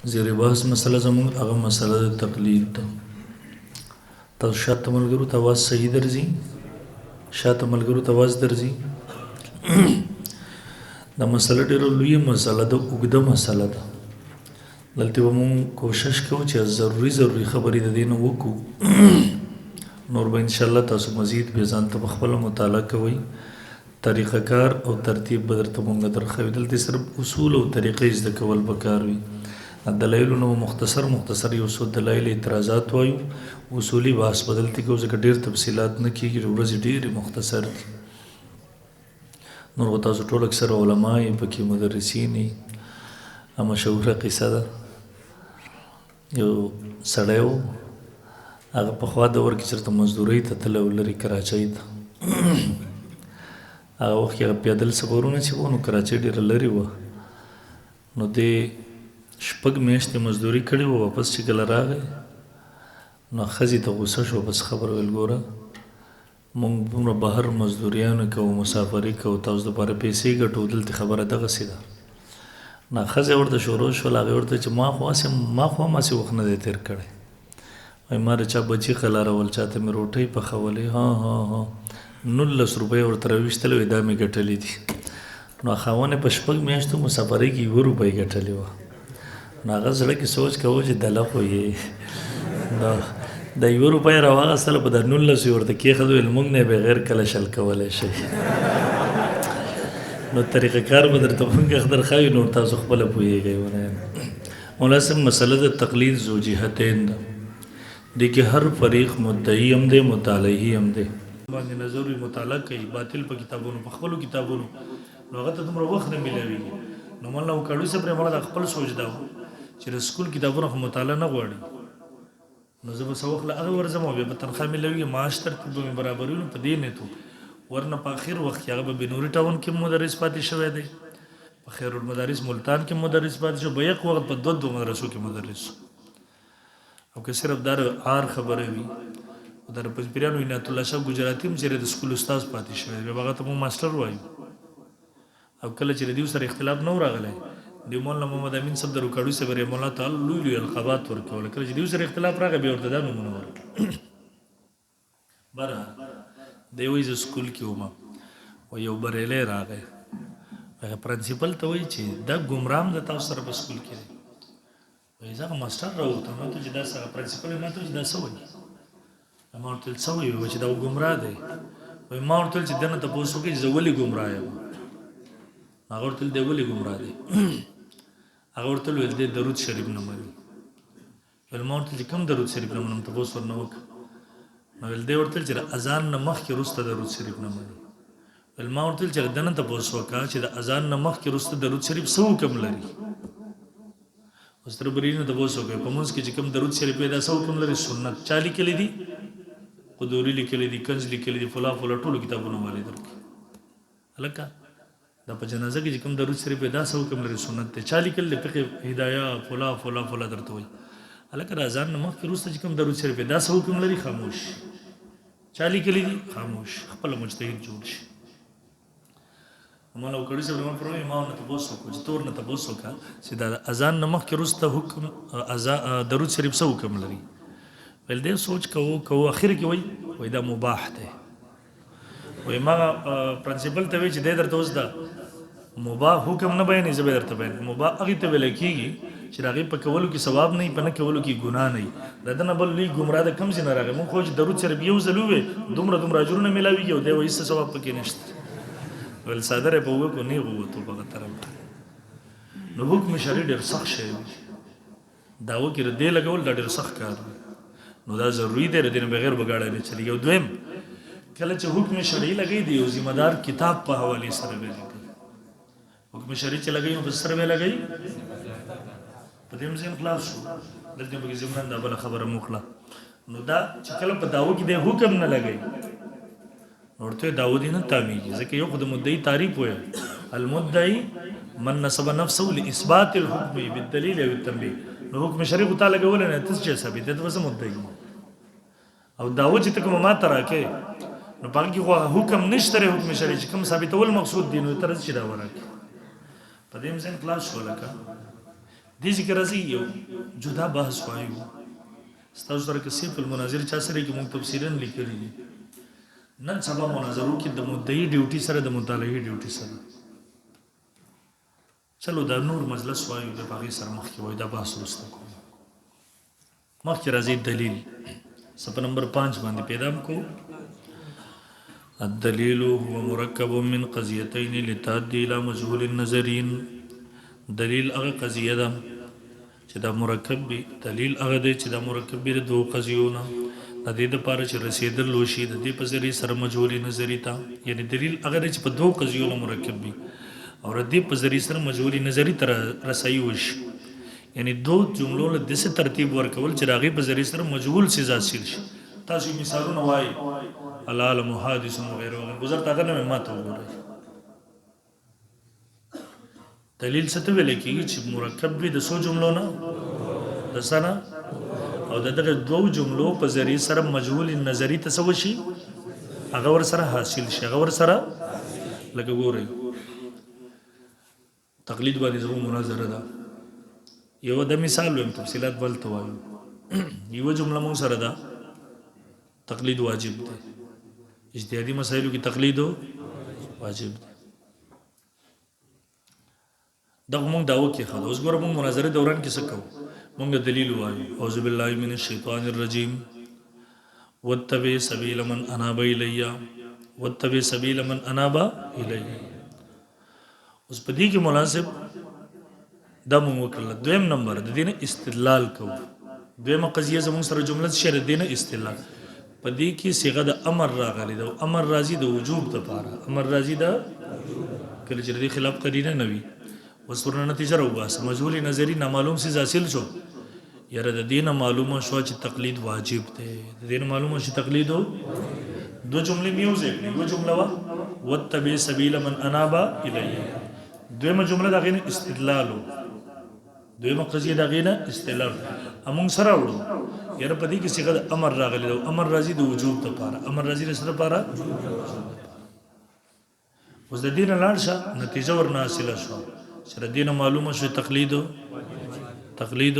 زیر بحث مسله زمون هغه مسله د تقلید ده. تاسو شاته ملګرو ته आवाज صحیح درځي؟ شاته ملګرو ته आवाज درځي؟ دا مسله ډېره لویه مسله ده، اوږده مسله ده. دلته به مونږ کوشش کوو چې ضروري خبرې د دې نه وکړو. نور به انشاءالله تاسو مزید بیا ځان ته په خپله مطالعه کوئ. طریقه کار او ترتیب به درته مونږ درښوي. دلته صرف اصول او طریقې زده کول پکار وي. دلایلو نه مختصر یو څو دلایل اعتراضات وایو. اصولي بحث به دلته کوو ځکه ډېر تفصیلات نه کېږي، ورځې ډېرې مختصر دي. نور به تاسو ټول اکثره علما یې پکې مدرسین یې. مشهوره قصه ده، یو سړی و، هغه پخوا دور کې چېرته مزدورۍ ته تللی و لرې کراچۍ ته. هغه وخت کې هغه پیدل سفرونه چې وو نو کراچۍ ډېره لرې وه. نو دې 6 میاشتې مزدوري کړې وه. واپس چې کله راغی نو ښځې ته غوسه شوه. بس خبر ویل ګوره مونږ دومره بهر مزدوریانو کوو، مسافري کوو، تاسو دپاره پیسې ګټو، دلته خبره دغسې ده. نو ښځې ورته شروع شول. هغې ورته چې ما خو هماسې وخت نه دی تېر کړی. وایي ما د چا بچي قلارول، چاته مې روټۍ پخولې، ها 19 روپۍ ورته راویشتلې وې، دا مې ګټلې دي. نو خاوند یې په 6 میاشتو مسافرۍ کې 1 روپۍ ګټلې وه. نو هغه زړه کې سوچ کوو چې دله خو یې نو د 1 روپۍ راواغېستله، په دا 19 یې ورته کېښود، ویل موږ نه یې بغیر کله شل کولی شئ. نو طریقه کار به درته مونږ درښوي، نور تاسو خپله پوهېږئ. مولا صاحب مسله د تقلید ذو جهتین ده. دې کې هر فریق مدعي هم دی، مطالعي هم دی. باندې نظر وي، مطالعه کوي باطل په کتابونو، په خپلو کتابونو، نو هغه ته دومره وخت نه میلاویږي. نو مولانا وکاړوي صاحب رحمه الله خپل سوچ دا و چې د سکول کتابونه خو مطالعه نه غواړي. نو زه به څه وخت له هغه ورځم او بیا به تنخواه میلاویږي، معاش ترتیب به مې برابروي. نو په دې نیت و. ورنه په اخر وخت کې هغه به بنوري ټاون کې مدرس پاتې شوی دی، په خیر المدارس ملتان کې مدرس پاتې شو، به یک وخت په 2 مدرسو کې مدرس. او که صرف دا عار خبره وي، در پنځپیرانو عنایت الله شاه ګجراتي هم چې د سکول استاد پاتې شوی دی، بیا هغه ته مونږ ماسټر وایو. او کله چې د دوی سره اختلاف نه و راغلی، د مولانا محمد امین صاحب د روکاړوي صاحب رحمه الله تعالی لوی القابات ورکول. کله چې دوی سره اختلاف راغی بیا ورته دا نومونه ورکړل. بهرحال دی وایي زه سکول کې وم، و یو بریلی راغی، هغه پرنسپل ته وایي چې دا ګمراه هم د تاسو سره په سکول کې دی. وایي زه هغه ماسټر راوغوښتم، ما ته چې دا هغه پرنسپل ما ته چې دا څه وایي؟ ما ورته ویل څه وایي؟ وایي چې دا ګمراه دی. وایي ما ورته ویل چې دنه تپوس وکړي چې زه ولې ګمراه یم. هغه ورته ویل دی ولې ګمراه دی؟ هغه ورته ویل دی درود شریف نه مني. ویل ما ورته چې کوم درود شریف نه منم، تپوس ورنه وکړه. نو ویل دی ورته چې د اذان نه مخکې وروسته درود شریف نه مني. ویل ما ورته ویل چې دنه تپوس وکړه چې د اذان نه مخکې وروسته درود شریف څه حکم لري. اوس تر برینه تپوس وکړئ په مونځ کې چې کوم درود شریف دا څه حکم لري. سنت چا لیکلی دي؟ قدوري لیکلی دي، کنز لیکلی دي، فلا ټولو کتابونه والي درکړي. هلکه دا په جنازه کې چې کوم درود شریف دا څه حکم لري؟ سنت دی. چا لیکل دی؟ فقه هدایه فلا درته وایي. هلکه د اذان نه مخکې وروسته چې کوم درود شریف دا څه حکم لري؟ خاموش. چا لیکلی دي؟ خاموش. خپله مجتهد جوړ شي. مولانا وکاړوي صاحب رحمه الله ما ورنه تپوس وکړو چې ته ورنه تپوس وکړه چې دا اذان نه مخکې وروسته حکم درود شریف څه حکم لري؟ ویل دی سوچ کوو اخر کې وایي دا مباح دی. وایي ما پرنسپل ته وایي چې دی درته اوس دا مباح حکم نه بیانوي، زه به درته بیانوم. مباح هغې ته ویلی کېږي چې د هغې په کولو کې ثواب نه وي، په نه کولو کې ګناه نه وي. د ده نه بل لوی ګمراه د کوم ځای نه راغی؟ مونږ خو چې درود شریف یو ځل ووایې دومره اجرونه میلاویږي او دی وایي هېڅ ثواب پکې نشته. ویل څادر یې په وکړو نیغ ووتو په هغه طرف. نو حکم شرعي ډېر سخت شی وي، دعوه کې ردې لګول دا ډېر سخت کار دی. نو دا ضروري دی، د دې نه بغیر به ګاډی نه چلېږي. او دویم کله چې حکم شرعي لګوي د یو ذمه دار کتاب په حوالې سره به لګوي. حکم شرعي چې لګوي نو په سره به لګوي. په دې ځین خلاص شو. دلته پکې ضمناً دا بله خبره مو وکړه. نو دا چې کله په دعوه کې د حکم نه لګوي نو ورته دعوه دې نه تامیږي، ځکه یو خو د مدعي تعریف وایي المدعي من نسب نفسه لاثبات الحكم بالدلیل او التنبیه. نو حکم شرعي خو تا لګولی نه، ته چې ثابت دی ته به څه مدعي. او دعوه چې ته کومه ما ته راکې نو په هغې کې خو حکم نشته دی حکم شرعي چې کوم ثابتول مقصود دی، نو ته راځې چې دعوه راکړې. په دې ځین خلاص شو. لکه دې ذکر راځي یو جدا بحث وایو ستاسو سره کې سیف المناظر چا سره کې موږ تفسیرن لیکلي دي نن سبا مناظرو کې د مدعي ډیوټي سره د مطالعه ډیوټي سره چلو دا نور مجلس وایو د باغی سره مخ کې وای دا بحث وسته کوم مخ کې راځي دلیل صفحه نمبر 5 باندې پیدا کو الدلیل هو مرکب من قضیتین لتعدی الى مجهول النظرین دلیل هغه قضیه ده چې دا مرکب وي دلیل هغه دی چې دا مرکب وي د دوه قضیو نه د دې لپاره چې رسیدل لوشي د دې په ذریعه سره مجهول نظری ته یعنی دلیل هغه دی چې په دوه قضیو نه مرکب وي او د دې په ذریعه سره مجهول نظری ته رسایي وشي یعنی دوه جملو له داسې ترتیب ورکول چې هغه په ذریعه سره مجهول څه حاصل شي تاسو مثالونه وایي العالم حادث و غیره گزر تا کرنے میں ماتا ہو رہا ہے دلیل ستو ویلے کی چې مرکب بھی د سو جملو نه د سنا او د دو جملو په ذریعہ سره مجهول نظری تسوشي هغه ور سره حاصل شي هغه ور سره لکه ګورئ تقلید باندې زمو مناظره ده یو د مثال ویم تفصیلات بل توایو یو جمله مون سره ده تقلید واجب ده اجتهادی مسائلو کی تقلید واجب ده دغه مونږ داو کې خاله اوس ګوره مونږ مناظره دوران کې څه کوو مونږ دلیل وایو اعوذ بالله من الشیطان الرجیم واتبع سبیل من اناب الی واتبع سبیل من اناب الی اوس په دې کې مناسب دا مونږ وکړل دویم نمبر د دې نه استدلال کوو دویمه قضیه زموږ سره جمله شر دینه استدلال په دې کې صيغه د امر راغلی دا امر راځي د وجوب لپاره امر راځي د کله چې د خلاف قرینه نوي وسورنه نتیجه راوباسه مجهول نظری نامعلوم سي حاصل شو یاره د دینه معلومه شو چې تقلید واجب دی د دینه معلومه شي تقلید دو جملې میوزیک یو جمله وا وتبع سبیل من اناب الی دویمه جمله دا غینه استدلال دویمه قضیه دا غینه استدلال امون سره وړو یاره په دې کې څنګه امر راغلی دا امر راځي د وجوب لپاره امر راځي د سره لپاره اوس د دینه لاړ شه نتیجه ورنه حاصله شو چې د دینه معلومه شو تقلید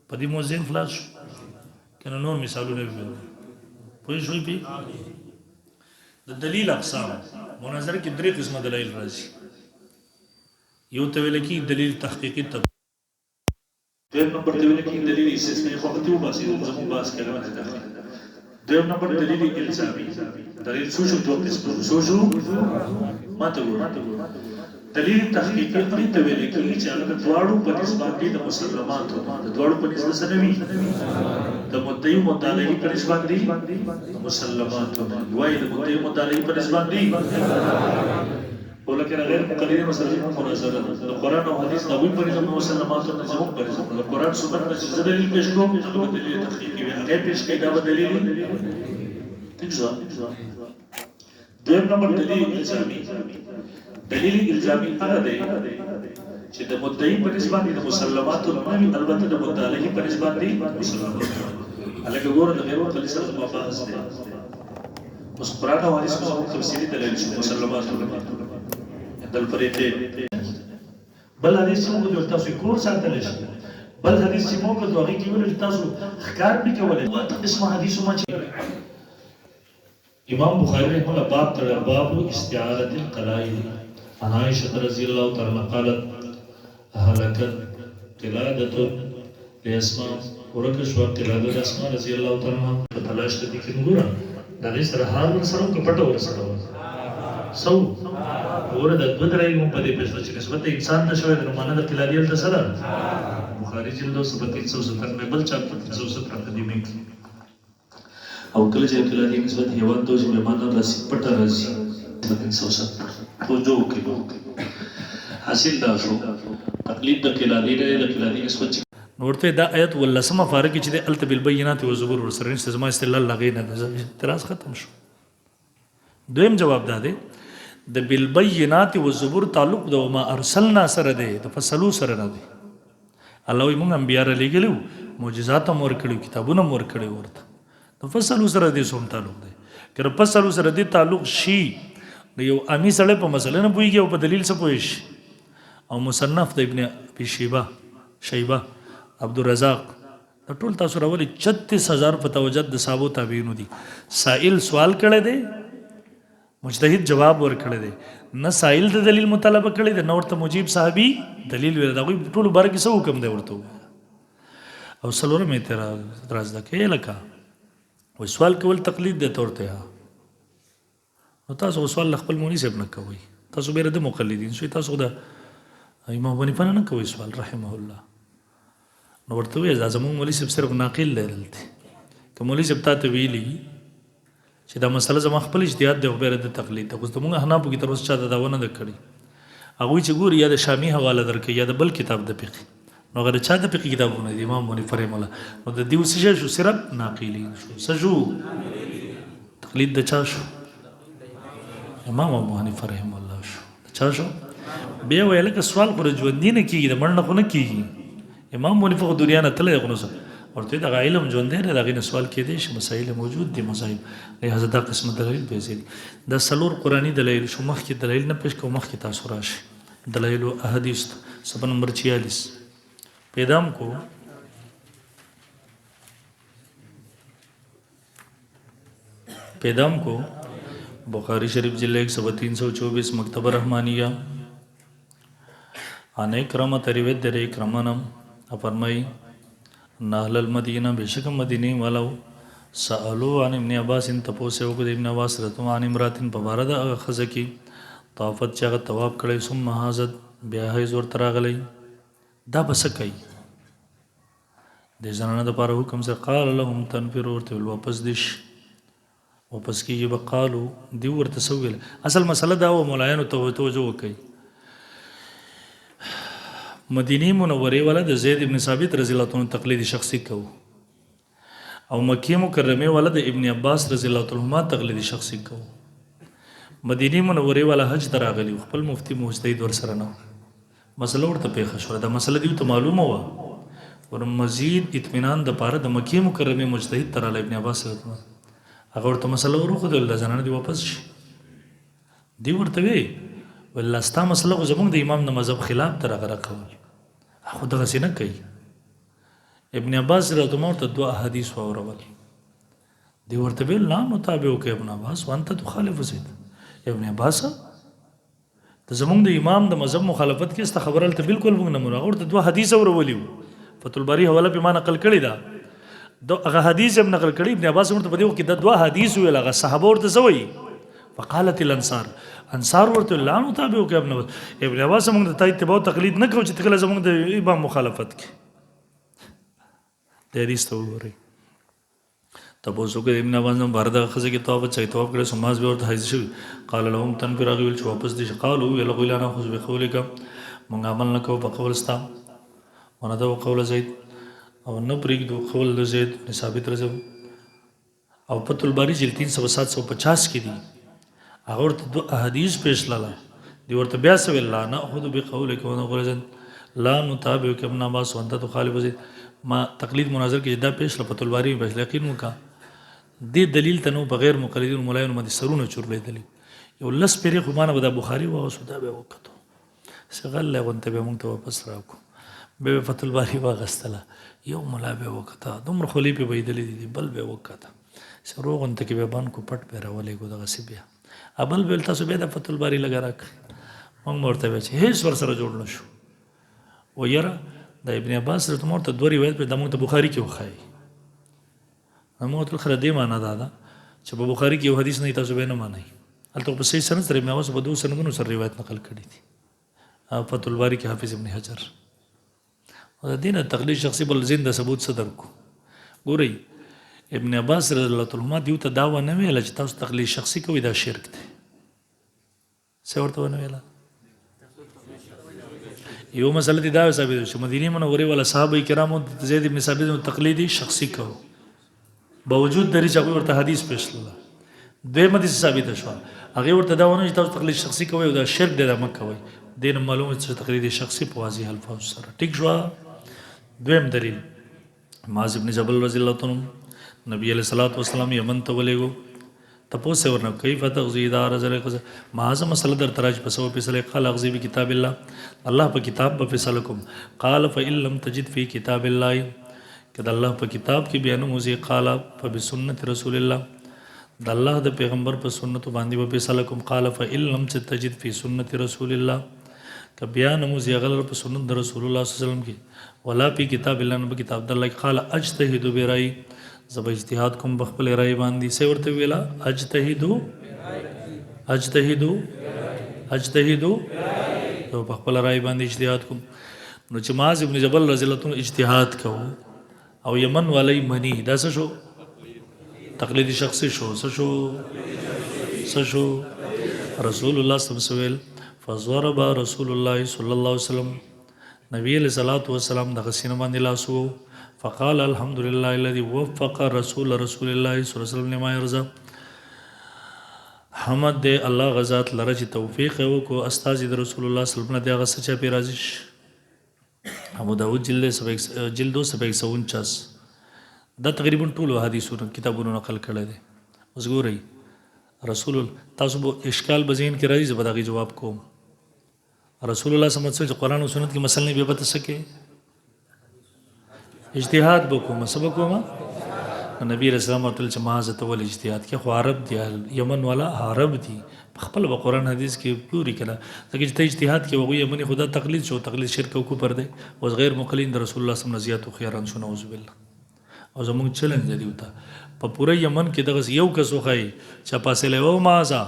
په دې موزین خلاص کنه نور مثالونه وي پوه شوي پی د دلیل اقسام مناظره کې درې قسمه دلایل راځي یو ته ویل کی دلیل تحقیقی دویم نمبر ته ویل کی دلیل استثنائی وقتی و باسی زمون باس کلمه داخل دویم نمبر دلیل الزامی دلیل سوشو دو قسم سوشو ما ته ګور دلیل تحقیقی هغه ته ویل کېږي چې هغه د دواړو په نسبت د مسلمانانو د دواړو په نسبت سره وي د مدعي مطالعه په نسبت دي مسلمانانو وایي د مدعي مطالعه په نسبت دي ولکه غیر مقلد مسلمان مناظره د قران او حدیث د وی په نسبت مسلمانانو د زموږ په نسبت د قران سنت چې دلیل پیش کوم هغه دلیل تحقیقی وي هغه پیش کوي دا دلیل تکزا دویم نمبر دلیل الزامی دلیل الزامی هغه دی چې د مدعي په نسبت د مسلماناتو نه البته د مطالعه په نسبت دي مسلمانانو الګ ګوره د غیر مقلد سره مباحث دي اوس قران او حدیث په تفصیلی دلیل شو مسلماناتو دل فريقين بل حدیث موږ د تاسو کور ساتل شي بل حدیث موږ د هغه کې ول تاسو ښکار به کولای واته اسمه حدیث ما چې امام بخاری رحمه الله باب تر باب استعاره القلائد عن عائشه رضی الله تعالی عنها قالت هلكت قلاده لاسماء ورکه شو قلاده اسماء رضی الله تعالی عنها تلاش دي کې موږ دا دې سره حال سره کپټو ور سره سو ورته د دوه درې په دې پښتو چې نسبت انسان ته شوی د معنا د قلاده ته سره بخاری جلد 370 میں بل چاپ 370 قدیمه کې او کله چې قلاده نسبت حیوان ته چې معنا راسي پټه راسي 370 تو جو کې حاصل دا شو تقلید د قلاده د قلاده نسبت ورته دا آیت ولسمه فارق چې د الت بالبينات والزبور ورسره استزما استدلال لغینه اعتراض ختم شو دویم جواب دا دی د بالبينات والزبور تعلق د ما ارسلنا سره دی د فصلو سره نه دی الله یې موږ انبیاء را لېږلو معجزات هم ورکړي کتابونه هم ورکړي ورته د فصلو سره دی سوم تعلق دی که فصلو سره دی تعلق شي یو امی سره په مسله نه پوهیږي او په دلیل څه پوهیږي او مصنف د ابن ابي شيبه شیبه عبدالرزاق دا ټول تاسو راولي 36000 په توجد د صحابو تابعینو دي. سائل سوال کړی دی، مجتهد جواب ورکړی دی، نه سائل د دلیل مطالبه کړی دی، نه ورته مجیب صحابي دلیل ویل. دا ټول بار کې څه حکم دی ورته. او څلورم اعتراض ده کې لکه وای سوال کول تقلید دی تورته. نو تاسو سوال خپل مونږ صاحب نه کوي، تاسو بیره د مقلدین شوي، تاسو د امام حنیفه نه کوي سوال رحمه الله. نو ورته وایي دا زموږ مولوي صاحب صرف ناقل دی دلته. که مولوي صاحب تاته ویلي چې دا مسله زما خپل اجتهاد دی خو بیره د تقلید ده، خو زموږ احنافو کې تر اوسه چاته دا ونه ده کړې. هغوی چې ګوري یا د شامي حواله درکوي یا د بل کتاب د فقه، نو هغه د چا د فقه کتابونه دي امام حنیفه رحمه الله. نو د دې څه شو صرف ناقلین شو. څه شو؟ تقلید د چا شو؟ امام ابو حنیفه رحمه الله شو. د چا شو؟ بیا ویل که سوال خو ژوندي نه کېږي، د مړ نه خو نه کېږي. امام حنیفه خو دنیا نه تللی خو نو ورته دغه علم ژوندی دی، د هغې نه سوال کېدی شي، مسایل موجود دي مذاهب. لهذا دا قسمه دلایل پیسې دي. دا څلور قرآني دلایل شو. مخکې دلایل نه پیش کوو، مخکې تاسو راشئ دلایل و احادیث صفحه نمبر 46 پیدام کو. پیدام کو بخاری شریف جلد 1 صفحہ 324 مکتبہ رحمانیہ عن اکرمہ روایت در اکرمہ فرمائی ناہل المدینہ بے شک مدینی والو سألو عن ابن عباس تپوسے وکد ابن عباس رتو عن امراتن پبارد خزکی طافت چاگت تواب کڑی ثم حاضت بیاہی زور تراغلی دا بسکی دے زنانہ دا پارا حکم سے قال لهم تنفر ورطول واپس دیش واپس کی یہ بقالو دیو ورتسویل. اصل مسئلہ دا و مولایانو توجہ وکی. مدینی منوری والا د زید ابن ثابت رضی اللہ عنہ تقلید شخصی کو، او مکی مکرمی والا د ابن عباس رضی اللہ عنہ تقلید شخصی کو. مدینی منوری والا حج تراغلی خپل مفتی مجتہد ورسره نه مسله ورته پیښه شوه. دا مسله دیو ته معلومه وه، ور مزید اطمینان د پاره د مکی مکرمی مجتهد تراله ابن عباس هغه ورته مسله وروښودل د زنانه دی واپس شي. دی ورته وی والله ستا مسله خو زموږ د امام د مذهب خلاف تر هغه راکول، خو دغسې نه کوي. ابن عباس رضی الله عنه دوه احادیث واورول. دی ورته ویل لا نتابعک ابن عباس وانت تخالف زید. ابن عباس ته زموږ د امام د مذهب مخالفت کې ستا خبره هلته بالکل موږ نه منو. هغه ورته دوه حدیث اورولي وو. فتح الباري حواله پې ما نقل کړې ده، هغه حدیث هم نقل کړي. ابن عباس ورته په دې وخت کې د دوه حدیث ویل. هغه صحابه ورته څه وایي؟ فقالت الانصار، انصار ورته لا نتابعک ابن عباس. ابن عباس موږ د تا اتباع او تقلید نه کوو چې ته کله زموږ د امام مخالفت کې. د حدیث ته وګورئ. تپوس وکړه ابن عباس نه بهر دغه ښځه کې طواف چې طواف کړی سو ماز بیا ورته حیض شوي. قال لهم تنفر هغې ویل چې واپس دي شي. قالو ویل هغوی لا ناخذ بقولک موږ عمل نه کوو په قول ستا وندعو قول زید او نه پرېږدو قول د زید بن ثابت رضی او فتح الباري جلد 300 کې دي. هغه ورته دوه احادیث پیش لاله. دی ورته بیا څه ویل لا ناخذ بقولک ونقول زید لا نتابعک ابن عباس وانت تخالف زید. ما تقلید مناظر کې دا پیش له فتح الباري پیش یقین وکړه دې دلیل ته نو بغیر مقلدین ملایانو باندې سرونه چورلېدلي. یو لس پیرې خو ما نه به دا بخاري واغوستو دا به یې وکتو څه غلی غونته به موږ ته واپس راکړو. بیا به فتح الباري واغستله، یو ملا به یې وکته، دومره خولې پې بهېدلې دي، بل به یې وکته چې روغ غونته کې به بند کو پټ پې راولېږو دغسې بیا بل به ویل تاسو بیا د فتح الباري لږه راکړئ. موږ به ورته ویل چې هېڅ ورسره جوړ نه شو. و یاره د ابن عباس رضی الله عنه ته دوه روایت پرې دا موږ ته بخاري کې وښایي. موږ ورته خره دې معنا دا ده چې په بخاري کې یو حدیث نه تاسو به نه منئ. هلته په صحیح سند سره ابن عباس په دوه سندونو سره روایت نقل کړي دي. فتح الباري کې حافظ ابن حجر. او د دې نه تقلید شخصي بل زنده ثبوت څه درکو. ګورئ ابن عباس رضی الله عنه دیو ته دا ونه ویله چې تاسو تقلید شخصي کوئ دا شرک دی. څه ورته ونه ویله؟ یو مسله دې دا ثابت شو مدینه منورې والا صحابه کرامو زید ابن ثابت تقلیدي شخصي کوو باوجود د دې چې هغوی ورته حدیث پیش کړله. دویمه داسې ثابته شوه هغې ورته دا ونه چې تاسو تقلید شخصي کوئ او دا شرک دی دا مه کوئ. دې نه معلومه چې تقلید شخصي په واضح الفاظو سره ټیک شوه. دویم دلیل معاذ ابن جبل رضی الله عنه نبی علیه الصلاۃ والسلام یمن ته ولېږو تپوس ورنه کیف تغزی اذا رزل ما اعظم مسله در تراج پسو فیصله قال اغزی بکتاب الله الله په کتاب په فیصله کوم قال فإن لم تجد في كتاب الله کله الله په کتاب کې بیان موزي قال فبسنت رسول الله د الله د پیغمبر په سنت باندې په فیصله کوم قال فإن لم تجد في سنت رسول الله ک بیان موزي غلر په سنت د رسول الله صلی الله علیه وسلم کې ولا په کتاب الله نه په کتاب د الله قال اجتهد برای زب اجتهاد کوم بخپل رای باندې سي ورته ویلا اجتهدو تو بخپل رای باندې اجتهاد کوم نو چې معاذ ابن جبل رضی الله عنه اجتهاد کو او یمن والی منی دا څه شو تقلیدی شخصی شو څه شو رسول الله صلی الله علیه وسلم فضرب رسول الله صلی الله علیه وسلم نبی علیہ الصلوۃ والسلام د غسین باندې لاسو فقال الحمد لله الذي وفق رسول الله صلی الله علیه وسلم لما يرضى حمد دے الله غزات لره چې توفیق وکړو استاد رسول الله صلی الله علیه وسلم دغه سچا پیرازش ابو داود جلد 149 دا تقریبا ټول حدیثونو کتابونو نقل کړی دی اوس ګورئ رسول تاسو به اشکال بزین کې راځي زه به دغه جواب کوم رسول الله صلی الله علیه وسلم قرآن او سنت کې مسلې به پته سکے اجتهاد بکوم سبق کوم نبی رسول الله تل جماعت ته ول اجتهاد کې خو عرب دی یمن والا عرب دی خپل به قرآن حدیث کې پوری کړه ځکه چې اجتهاد کې وغوی یمنی خدا تقلید شو تقلید شرک او کفر دی او غیر مقلین د رسول الله صلی الله علیه وسلم خیران شو نعوذ بالله او زموږ چیلنج دی وتا په پوره یمن کې دغه یو کس وخی چې پاسه له و مازه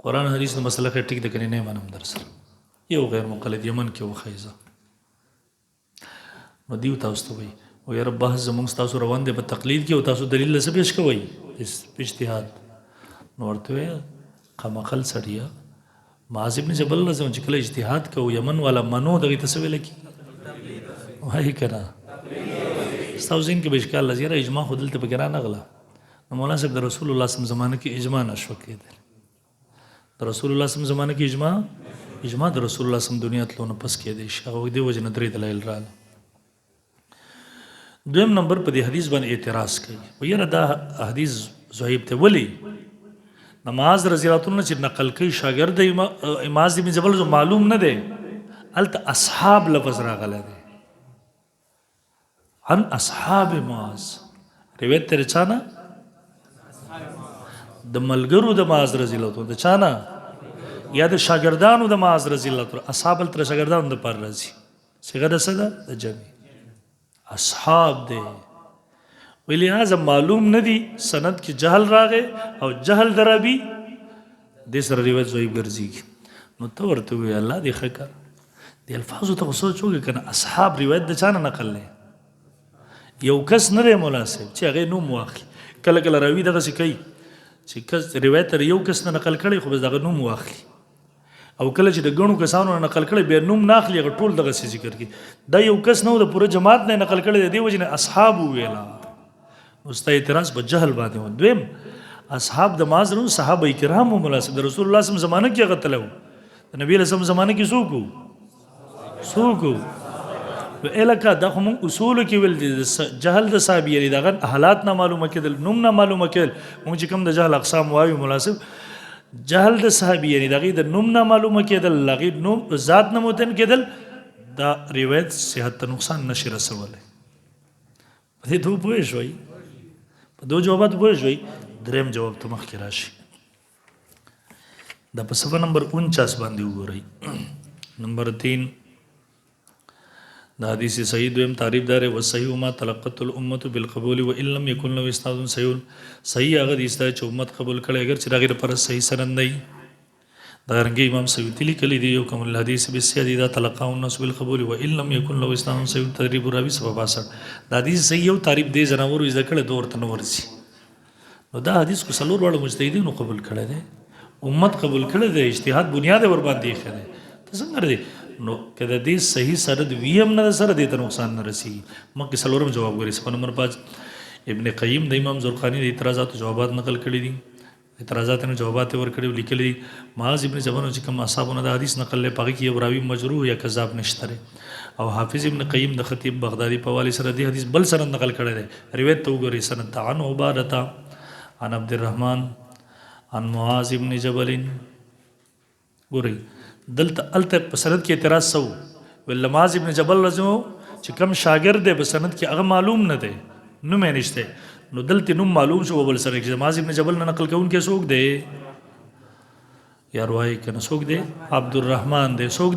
قرآن حدیث د مسله کې ټیک د کني نه منم در سره یو غیر مقلد یمن کې وخیزه نو دیو تاسو ته وي او یا رب بحث زموږ تاسو روان دي په تقلید کې او تاسو دلیل څه پیش کوي اجتهاد نو ورته قمقل سړیا معاذ ابن جبل لازم چې کله اجتهاد کو یمن والا منو دغه تسویل کی وای کړه تاسو زین کې بشکال لزیره اجماع خودل ته بګرا نه غلا نو مولانا صاحب د رسول الله صلی الله علیه وسلم زمانه کې اجماع نشو کېدل د رسول الله صلی الله علیه وسلم زمانه کې اجماع د رسول الله صلی الله علیه وسلم دنیا ته نه پس کې دي شاو دی وجه نه درې دلایل رااله دویم نمبر په دې حدیث باندې اعتراض کوي ویره دا حدیث زهیب ته ولی نماز رضی الله عنه چې نقل کوي شاګرد معاذ بن جبل جو معلوم نه دی الت اصحاب لفظ راغله دی عن اصحاب معاذ روایت تر چانه د ملګرو د معاذ رضی الله عنه د چانه یا د شاګردانو د معاذ رضی الله عنه اصحاب تر شاګردانو د پر راځي څنګه د سره د جمع اصحاب دے ولی لہذا معلوم ندی سند کی جہل راغے او جہل درابی دے سر روایت زویب گرزی کی نو تو ورته وی الله دی خکر دی الفاظو ته سوچو کنه اصحاب روایت د چانه نقل لے یو کس نه مناسب چې هغه نوم واخلي کله کله راوی دغه څه کوي چې کس روایت یو کس نه نقل کړي خو بس دغه نوم واخلي او کله چې د غنو کسانو نقل کړي به نوم ناخلي هغه ټول دغه څه ذکر کوي دا یو کس نو د پوره جماعت نه نقل کړي دی وجنه اصحاب ویلا مستا اعتراض په جهل باندې و دویم اصحاب د مازرو صحابه کرام مناسب د رسول الله صلی الله علیه وسلم زمانه کې غتلو د نبی رسول زمانه کې سوکو الکه دا هم اصول کې ول جهل د صحابي لري دغه حالات نه معلومه کېدل نوم نه معلومه کېدل موږ چې کوم د جهل اقسام وایو مناسب جهل د صحابي یعنی دغه د نوم نه معلومه کېدل لغې نوم ذات نه متن کېدل دا روایت صحت ته نقصان نشي رسوله په دې دوه پوه شوي په دوه جوابات پوه شوي دریم جواب ته مخکې راشي دا په صفحه نمبر 49 باندې وګورئ نمبر 3 دا حدیث صحیح دویم تعریف دار و صحیح ما تلقت الامه بالقبول وان لم يكن له استاد صحیح هغه حدیث چې امت قبول کړي اگر چې دغه پر صحیح سند نه دا رنګ امام سیوطی لیکلی دی یو کوم الحدیث بالسیاد اذا تلقاه الناس بالقبول وان لم يكن له استاد صحیح تدریب راوی سبب اثر دا حدیث صحیح یو تعریف دی زناور از کړه دور ته ورسي نو دا حدیث کو سلور وړ مجتهدین قبول کړي دي امت قبول کړي دي اجتهاد بنیاد ور باندې خره ته څنګه دی نو کله دې صحیح سند ویم نه سره دې ته نقصان نه رسی مکه سلورم جواب غوړي صفه نمبر 5 ابن قیم د امام زرقانی د اعتراضات جوابات نقل کړي دي اعتراضات نه جوابات ور کړي لیکلي دي معاذ ابن جبل چې کوم اصحابونه د حدیث نقل له پاږي کې راوی مجروح یا کذاب نشته او حافظ ابن قیم د خطیب بغدادي په والی سره د حدیث بل سره نقل کړي دي روایت تو غوري سند عن عبادته عن عبد الرحمن عن معاذ بن جبل. ګورئ دلته الته په سند کې اعتراض سو ول معاذ بن جبل رضو چې کوم شاګرد دی په سند کې هغه معلوم نه دی نو مې نشته نو دلته نوم معلوم شو بل سره چې معاذ بن جبل نه نقل کوونکی څوک دی یا روایت کنه څوک دی عبدالرحمن دی څوک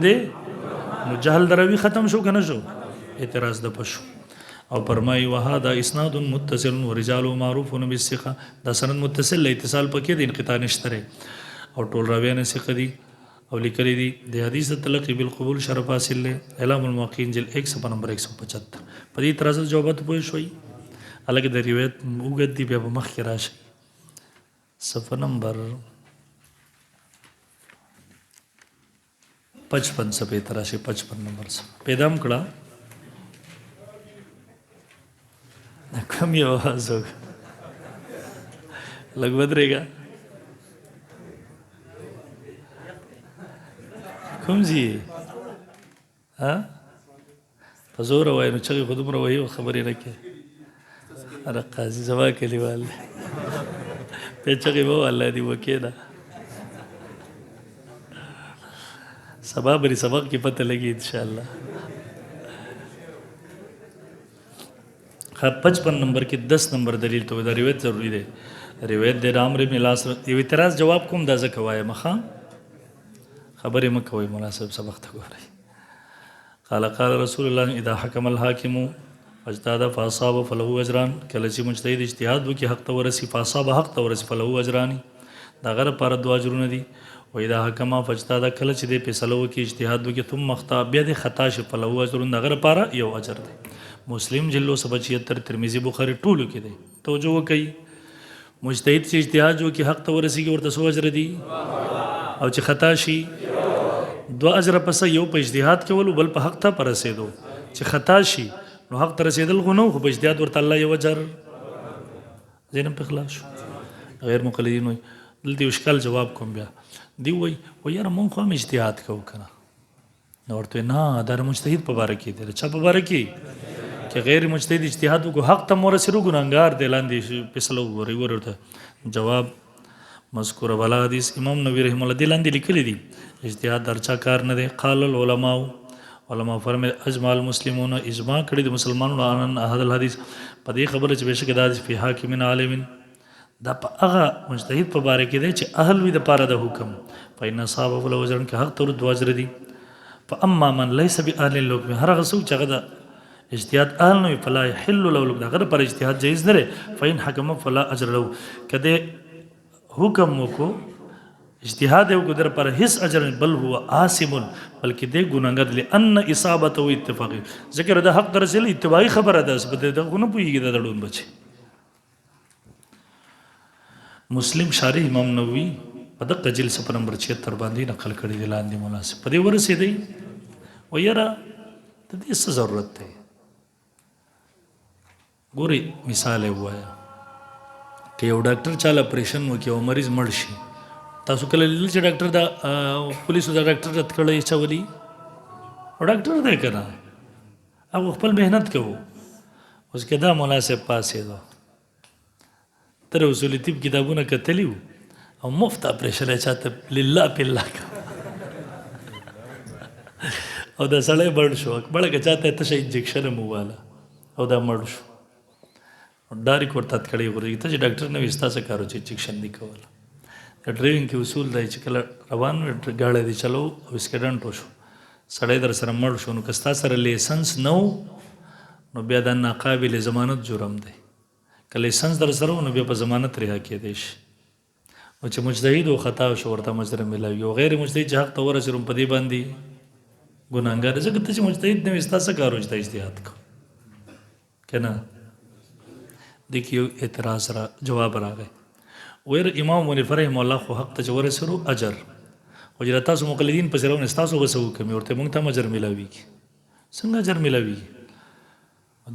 دی نو جهل دروي ختم شو کنه شو اعتراض د پښو او فرمای وهذا اسناد متصل ورجال معروف بالثقه دا سند متصل اتصال پکې د انقطاع نشته او ټول راویان ثقه دي او لیکلي دي د حدیث تلقی بالقبول شرف حاصل له اعلام الموقعین جل 1 صفحه نمبر 175 په دې اعتراض جوابات پوه شوي الګ د روایت وګد دی بیا مخ کې راشي صفحه نمبر 55 صفحه تراشي 55 نمبر پیدام کړه کم یو आवाज होगा लग बदरेगा کوم زی ها پزور وای نو چې خودم روي خبرې نه کې اره قاضي زما کلیوال په چې وو الله دی وکیدا سبا بری سبق کې پته لګي ان شاء الله 55 نمبر کې 10 نمبر دلیل ته دا روایت ضروری دی روایت د عمرو بن العاص یو اعتراض جواب کوم دا ځکه وایم مخه خبرې مکوئ مناسب سبق ته ګورئ قال رسول الله اذا حكم الحاكم واجتهد فاصاب فله اجران کله چې مجتهد اجتهاد وکي حق ته ورسي فاصاب حق ته ورسي فله اجران دا غره پر دوه اجرونه دي و اذا حكم فاجتهد کله چې د فیصله وکي اجتهاد وکي ثم اخطا بیا د خطا شي فله اجرون دا غره پر یو اجر دی مسلم جلو 76 ترمذی بخاری ټولو کې دی توجه وکي مجتهد چې اجتهاد وکي حق ته ورسي ورته سو اجر دي او چې خطا شي دو اجر پس یو په اجتهاد کې ول بل په حق ته پر رسیدو چې خطا شي نو حق ته رسیدل غو نو خو په اجتهاد ورته الله یو اجر زینب په خلاص غیر مقلدین وي دلته اشکال جواب کوم بیا دی وای و یاره مونږ هم اجتهاد کوو کنه نو ورته نه دا مجتهد په باره کې دی چا په باره کې چې غیر مجتهد اجتهاد کو حق ته ورسېرو ګناهګار دی لاندې فیصله وګوري ورته جواب مذکور والا حدیث امام نووي رحم الله دی لاندې لیکلي دي اجتهاد درچا کار نه دی قال علماء فرمایي اجماع المسلمون اجماع کړي د مسلمانانو ان احد الحديث په دې خبره چې بشک دا فی حاکم عالم دا په هغه مجتهد په باره کې دی چې اهل وي د پاره د حکم فإن صاحب فل وزن کې حق تر دواجر دي فاما من ليس باهل الحكم هر هغه څوک چې هغه اجتهاد اهل نه فلا يحل له هغه پر اجتهاد جایز نه فإن حكم فلا اجر له کده حکم وکړو اجتهاد یو ګدر پر هیڅ اجر بل هو عاصم بلکې د ګناګر لئن اصابته او اتفاقی ذکر د حق درسل اتباعی خبره ده سبد د غنه پویږي د ډون بچي مسلم شارح امام نووي په دغه جلسه په نمبر 76 باندې نقل کړی دی لاندې مناسب په دې ورسې دی ويره د دې څه ضرورت ده ګوري مثال وایا که یو ډاکټر چاله اپریشن وکي او مریض مړ شي تاسو کله لیدل چې ډاکټر دا پولیسو دا ډاکټر رد کړی چولي او ډاکټر دی کنه هغه خپل مهنت کوو اوس کې دا مناسب پاسې ده تر اصول طب کتابونه کتلی او مفت اپریشن یې چاته لله بالله او دا سړی مړ شو بړه چاته ته شي انجکشن مو والا او دا مړ شو ډایرک ورته کړی ورته چې ډاکټر نه وستا څه کارو چې انجکشن دی کول ډرایوینګ کې اصول دی چې کله روان غاړه دی چلو او اسکیډنټ وشو سړی در سره مړ شو نو کستا سره لیسنس نو بیا دا ناقابل ضمانت جرم دی که لیسنس در سره نو بیا په ضمانت رها کېدی شي او چې مجتهد او خطا شو ورته مجرم ملاوي او غیر مجتهد چې حق ته ورسېږي په دې باندې ګناهګار ځکه ته چې مجتهد نه وي ستا څه کار وجه اجتهاد کو کنه دیکھیو اعتراض را جواب راغی وير امام منیف رحم الله خو حق ته ورسرو اجر او چې تاسو مقلدین په سره ونستاسو وسو کوي ورته مونږ ته اجر ملاوي څنګه اجر ملاوي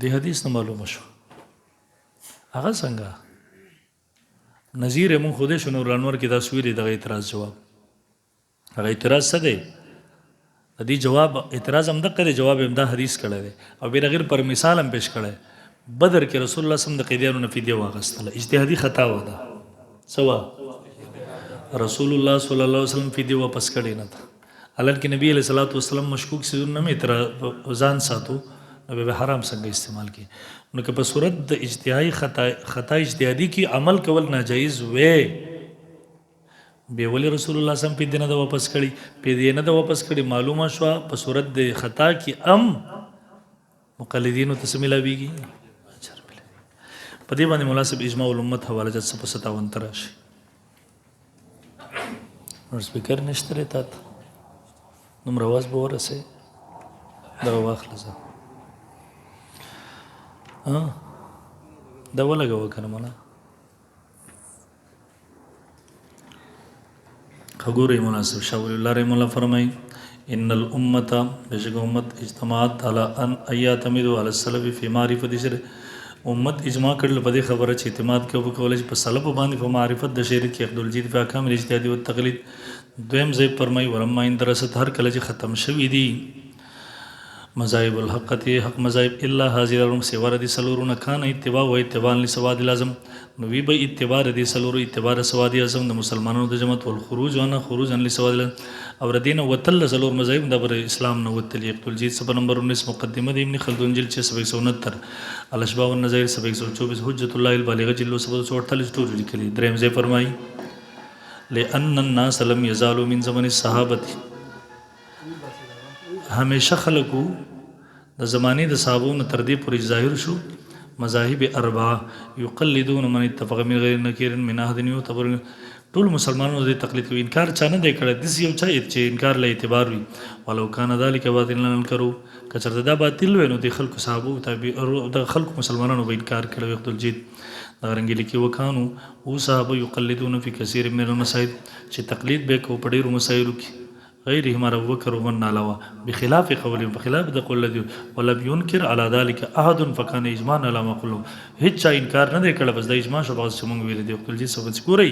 دې حدیث نه معلومه شو هغه څنګه نظیر مون خوده شنو رانور کې دا سویری د اعتراض جواب هغه اعتراض څه دی دې جواب اعتراض هم دغه جواب هم دا حدیث کړی دی او بغیر پر مثال هم پیش کړی بدر کې رسول الله صلی الله علیه وسلم د قیدیانو نه فدیه واغستله اجتهادي خطا و ده سوا رسول الله صلی الله علیه وسلم فدیه واپس کړی نه تا حالانکه نبی علیہ الصلوۃ والسلام مشکوک سيزونه مې تر ځان ساتو نو به حرام څنګه استعمال کی نو که په صورت د اجتهادي خطا اجتهادي کی عمل کول ناجایز وې به ولي رسول الله صلی الله علیه وسلم په دینه د واپس کړي په دینه د واپس کړي معلومه شو په صورت د خطا کی مقلدینو ته سملاویږي په دې باندې مناسب اجماع الامت حواله جت 57 تراشي نو سپیکر نشته ته نمبر आवाज به ورسه دا واخله زه دا ولګو کنه مولا خګورې مناسب شاول الله رحم الله فرمای ان الامه بشک امت اجتماعات على ان ايعتمدوا على السلف في معرفه الشرع امت اجماع کړل په دې خبره چې اعتماد کوي کولای په سلف باندې په معرفت د شریعت کې عبد الجید په احکام الاجتهادي او التقلید دویم ځای فرمای ورما ان درست هر کله چې ختم شوی دي مذاهب الحقتی حق مذاهب الا حاضرون سوار دي سلورون کان اتباع و اتباع لسواد لازم نو وی به اتباع دي سلور اتباع سواد اعظم د مسلمانانو د جماعت والخروج وانا خروج ان لسواد او ردین وتل سلور مذاهب د بر اسلام نو وتل عبد الجید صفحه نمبر 19 مقدمه د ابن خلدون جلد 669 الاشباح والنظائر 724 حجت الله البالغه جلد 748 ټول لیکلي دریم ځای فرمای لأن الناس لم يزالوا من زمن الصحابه همیشه خلکو د زمانه د صحابو تر دې پورې ظاهر شو مذاهب اربعه یقلدون من اتفق من غیر نکیر من احد يعتبر ټول مسلمانانو د تقلید کوي انکار چانه دی کړی د یو چا چې انکار له اعتبار وي ولو کان ذلک باطل نه انکرو کچرته دا باطل وي نو د خلکو صحابو تابع د خلکو مسلمانانو به انکار کړي وخت الجید دا رنګ لیکي وکانو او صحابه یقلدون فی کثیر من المسائل چې تقلید به کو په ډیرو مسایلو کې غير هم ابو بكر ومن علاوه بخلاف قولهم بخلاف د قول الذي ولم ينكر على ذلك احد فكان اجماع على ما قوله هیڅ انکار نه دی کړی بس د اجماع شو بس موږ ویل دی خپل جی څه ګوري